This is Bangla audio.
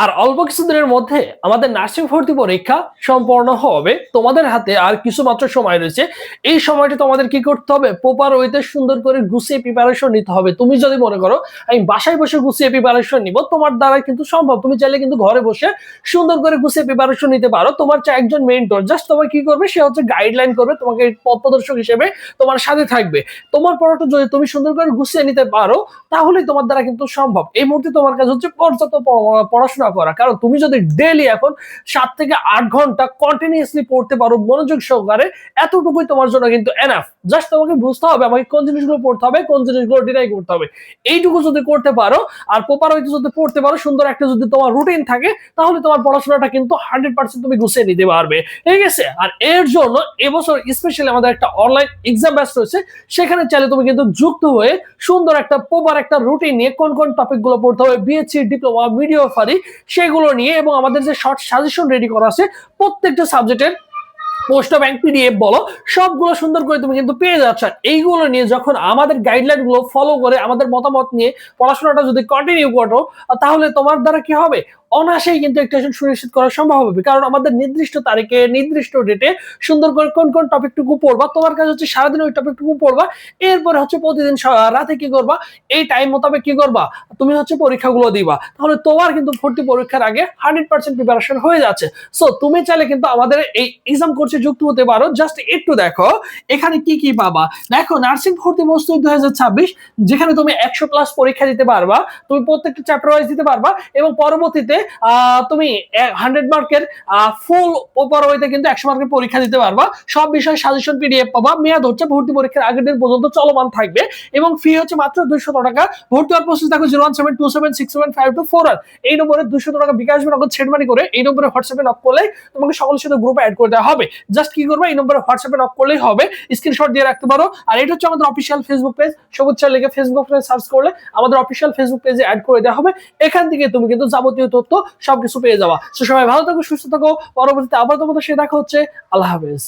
আর অল্প কিছুদিনের মধ্যে আমাদের নার্সিং ভর্তি পরীক্ষা সম্পন্ন হবে। তোমাদের হাতে আর কিছু মাত্র সময় রয়েছে। এই সময়টা তোমাদের কি করতে হবে? প্রপার ওয়েতে সুন্দর করে গুছিয়ে প্রিপারেশন নিতে হবে। তুমি যদি মনে করো আমি বাসায় বসে গুছিয়ে প্রিপারেশন নিব, তোমার দ্বারা কিন্তু সম্ভব। তুমি চাইলে কিন্তু ঘরে বসে সুন্দর করে গুছিয়ে প্রিপারেশন নিতে পারো। তোমার চাই একজন মেন্টর, জাস্ট তোমার কি করবে, সে হচ্ছে গাইডলাইন করবে, তোমাকে পথ প্রদর্শক হিসেবে তোমার সাথে থাকবে। তোমার পড়াটা যদি তুমি সুন্দর করে গুছিয়ে নিতে পারো, তাহলেই তোমার দ্বারা কিন্তু সম্ভব। এই মুহূর্তে তোমার কাছে হচ্ছে পর্যাপ্ত পড়াশোনা করা, কারণ তুমি যদি ডেইলি এখন 7 থেকে 8 ঘন্টা কন্টিনিউয়াসলি পড়তে পারো মনোযোগ সহকারে, এতটুকুই তোমার জন্য কিন্তু এনাফ। জাস্ট তোমাকে বুঝতে হবে আমাকে কোন জিনিসগুলো পড়তে হবে, কোন জিনিসগুলো ডিনাই করতে হবে। এইটুকু যদি করতে পারো আর প্রপার ওয়েতে যদি পড়তে পারো, সুন্দর একটা যদি তোমার রুটিন থাকে, তাহলে তোমার পড়াশোনাটা কিন্তু 100% তুমি গুছিয়ে নিতে পারবে। ঠিক আছে? আর এর জন্য এবছর স্পেশালি আমাদের একটা অনলাইন এক্সাম ব্যাচ রয়েছে। সেখানে চাইলে তুমি কিন্তু যুক্ত হয়ে সুন্দর একটা প্রপার একটা রুটিন নিয়ে কোন কোন টপিক গুলো পড়তে হবে, বিএসসি, ডিপ্লোমা, ভিডিওগ্রাফি, সেগুলো নিয়ে, এবং আমাদের যে শর্ট সাজেশন রেডি করা আছে প্রত্যেকটা সাবজেক্টের পোস্ট ব্যাংক পিডিএফ বলো, সবগুলো সুন্দর করে তুমি কিন্তু পেয়ে যাচ্ছ। এইগুলো নিয়ে যখন আমাদের গাইডলাইন গুলো ফলো করে আমাদের মতামত নিয়ে পড়াশোনাটা যদি কন্টিনিউ করো, তাহলে তোমার দ্বারা কি হবে, অনায়াসেই কিন্তু একটা সুনিশ্চিত করা সম্ভব হবে। কারণ আমাদের নির্দিষ্ট তারিখে নির্দিষ্ট ডেটে সুন্দর করে কোন কোন টপিকটুকু পড়বা, তোমার কাছে হচ্ছে সারাদিন ওই টপিকটুকু পড়বা। এরপরে হচ্ছে প্রতিদিন রাতে কি করবা, এই টাইম মোতাবেক কি করবা, তুমি হচ্ছে পরীক্ষাগুলো দিবা। তাহলে তোমার কিন্তু ভর্তি পরীক্ষার আগে 100% প্রিপারেশন হয়ে যাচ্ছে। সো তুমি চাইলে কিন্তু আমাদের এই এক্সাম কোর্সে যুক্ত হতে পারো। জাস্ট একটু দেখো এখানে কি কি পাবা। দেখো, নার্সিং ভর্তি প্রস্তুতি 2026, যেখানে তুমি 100+ পরীক্ষা দিতে পারবা, তুমি প্রত্যেকটা চ্যাপ্টার ওয়াইজ দিতে পারবা, এবং পরবর্তীতে তুমি 100 মার্কের ফুল ওপর ওইতে কিন্তু 100 মার্কের পরীক্ষা দিতে পারবা। সব বিষয়ে সাজেশন পিডিএফ পাবা। মেয়াদ হচ্ছে ভর্তি পরীক্ষার আগের দিন পর্যন্ত চলমান থাকবে, এবং ফি হচ্ছে মাত্র 200 টাকা। ভর্তি হওয়ার প্রসেস দেখো 01727675241, এই নম্বরে 200 টাকা বিকাশ নগদ সেন্ড মানি করে এই নম্বরে হোয়াটসঅ্যাপে নক করলে তোমাকে সকলের সাথে গ্রুপে অ্যাড করে দেওয়া হবে। জাস্ট কি করবে, এই নম্বরে হোয়াটসঅ্যাপে নক করলেই হবে, স্ক্রিনশট দিয়ে রাখতে পারো। আর এটা হচ্ছে আমাদের অফিসিয়াল ফেসবুক পেজ, সবুজ চা লিখে ফেসবুক পেজ সার্চ করলে আমাদের অফিসিয়াল ফেসবুক পেজে অ্যাড করে দেওয়া হবে। এখান থেকে তুমি কিন্তু যাবতীয় তথ্য সবকিছু পেয়ে যাওয়া। সো সবাই ভালো থাকো, সুস্থ থাকো। পরবর্তীতে আবার তোমাদের সাথে দেখা হচ্ছে। আল্লাহ হাফেজ।